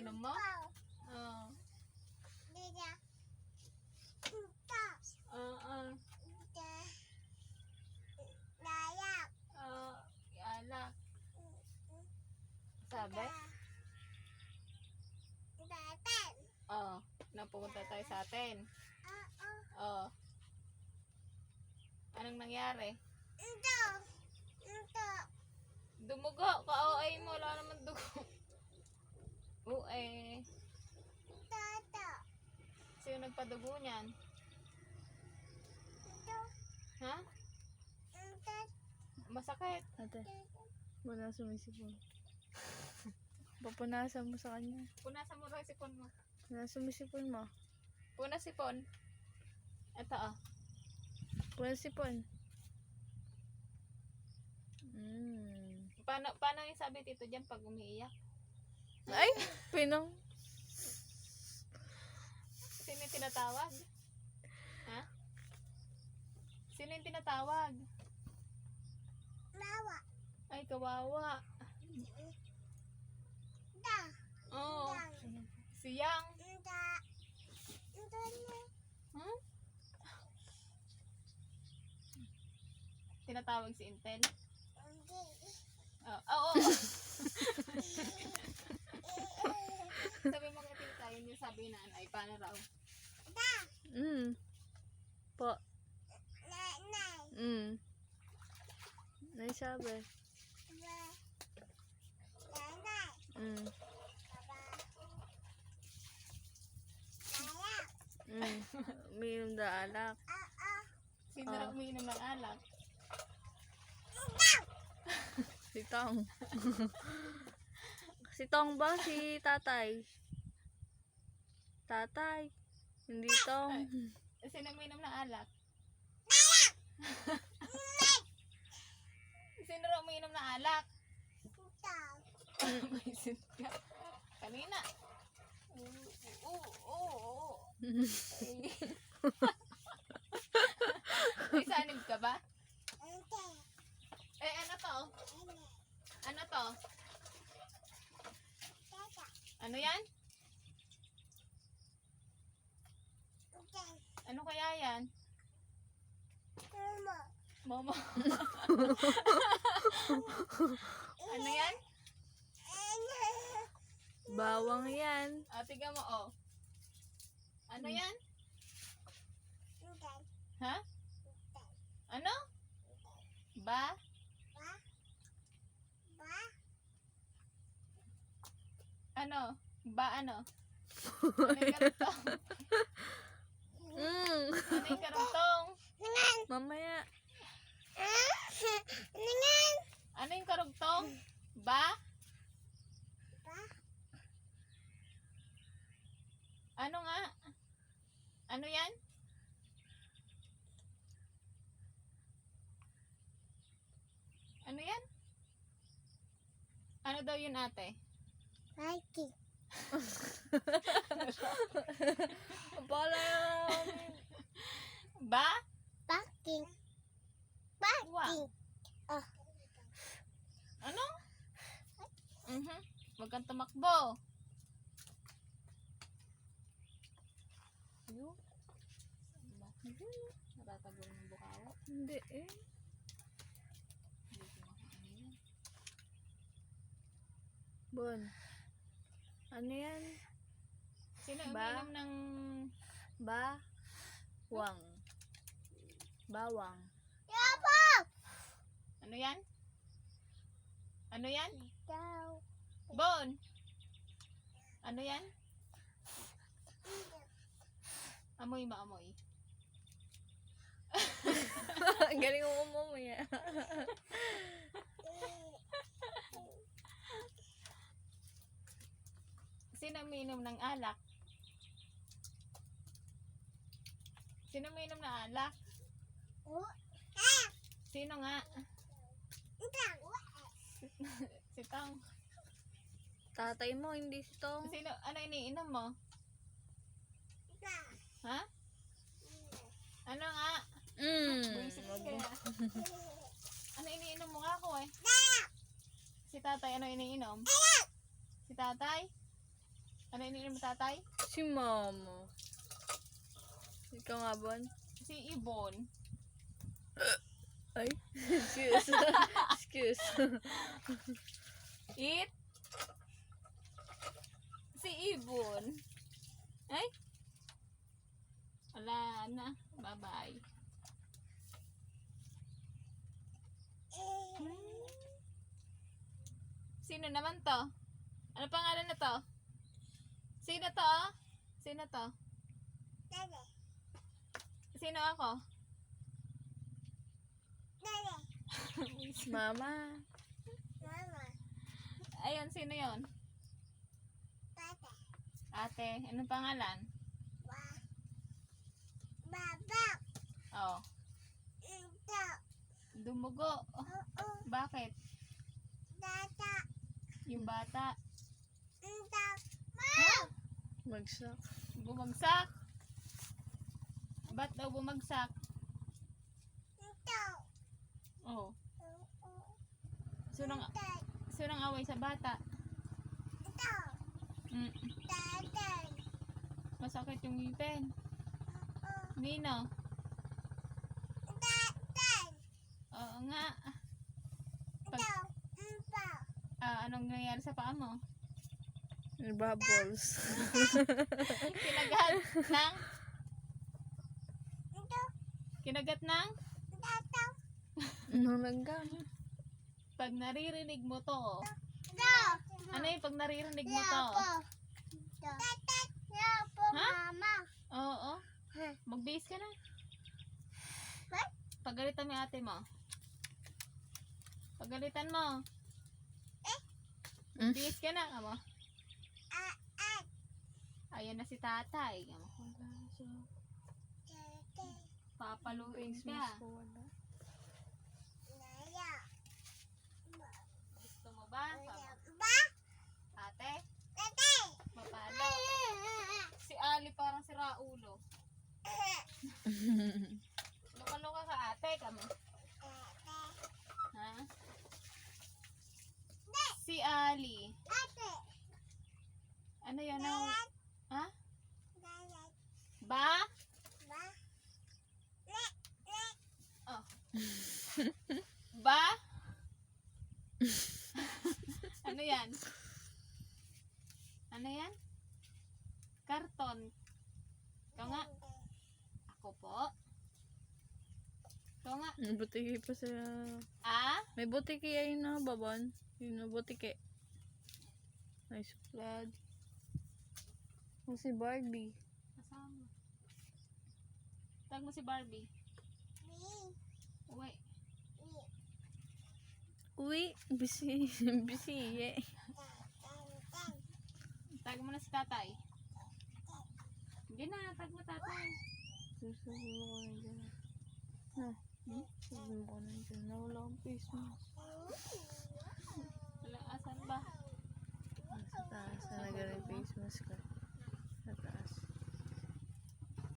iniinom mo? Oo. Oo. Alak. Sabi? Oo. Napupunta tayo sa atin. Oo. Anong nangyari? Dumugo. Ka-OA mo. Wala naman dugo. OA. Sino nagpadugo niyan? Ha? Masakit. Ate, wala sumisipon. Papunasan mo sa kanya. Punasan mo raw sipon mo. Wala sumisipon mo. Punas sipon. Ito ah. Wala sipon. Paano yung sabi tito dyan pag umiiyak? Ay! Pinang. Sino yung tinatawag? Ha? Sino yung tinatawag? Ay, kawawa. Oo. Siyang. Hmm? Tinatawag si Intel? Oo. Sabi mo kay tita, yun yung sabi na ay paano raw? Po. Naisabi. Umiinom na alak. Sino raw umiinom ng alak? Si Tong. Si Tong ba? Si Tatay? Tatay. Hindi Tong. Sino umiinom ng alak? Sino raw umiinom ng alak? Maisit ka. Kanina. Oo. Ay, sanib ka ba? Eh, ano to? Ano to? Ano yan? Ano kaya yan? Momo. Ano yan? Bawang yan. Tiga mo, oh. Ano yan? Ha? Ano? Ba? Ano? Ba ano? Ano yung karugtong? Ano yung karugtong? Mamaya. Ano yung karugtong? Ba? Ano nga? Ano yan? Ano yan? Ano daw yun ate? Bala Ba? Wow. Ano? Huwag kang tumakbo. Ayun. Natatagol ng bukawa. Hindi eh. Hindi ko makaano yan. Bon. Ano yan? Sino Ba? uminom ng... Bawang. Bawang. Ano yan? Ano yan? Bon! Ano yan? Amoy maamoy. Ang galing mo mamaya. Sino umiinom ng alak? Sino umiinom ng alak? Sino nga? Si Tong. Tatay mo, hindi si Tong. Sino? Ano iniinom mo? Ha? Ano nga? Buisit ka. Ano iniinom mo nga ako eh? Si tatay, ano iniinom? Si tatay? Ano iniinom mo, tatay? Si mama. Ikaw nga, Bon? Si Ibon. Ay, excuse. Excuse. Eat. Si Ibon. Ay. Wala na. Bye-bye. Sino naman to? Ano pangalan na to? Sino to? Sino to? Sino ako? Mama. Ayun, sino yon? Ate. Anong pangalan? Oh. Dumugo. Bakit? Yung bata. Magsak. Bumagsak. Ba't daw bumagsak? Oh. Sinong away sa bata? Mm. Masakit yung ngipin. Nino? Oo nga. Anong nangyari sa paa mo? Bubbles. Kinagat ng? Kinagat ng? Anong langgam? Pag naririnig mo to. Ano yung pag naririnig mo to? Ha? Oo. Mag-base ka na. Pagalitan mo yung ate mo. Pagalitan mo. Base ka na. Amo. Ayan na si tatay. Amo. Papaluin ka. Gusto mo ba? Ate? Mapalo. Si Ali parang si Raulo. Luka-luka ka ate kamo. Ha? Si Ali. Ano yan? Ha? Ba? Oh. Ba? Ano yan? Ano yan? Karton. Ikaw nga. Ako po. Ikaw nga. May butiki pa sa... Ah? May butiki ayun na, Babon. Yun na butiki. Nice blood. Si Barbie. Kasama. Tag mo si Barbie. Uwi. Uy, busy. Busy, eh. Tag mo na si tatay. Hindi na, tag mo tatay. Susunod ko na dyan. Ha? Susunod ko na dyan. Nawala akong face mask.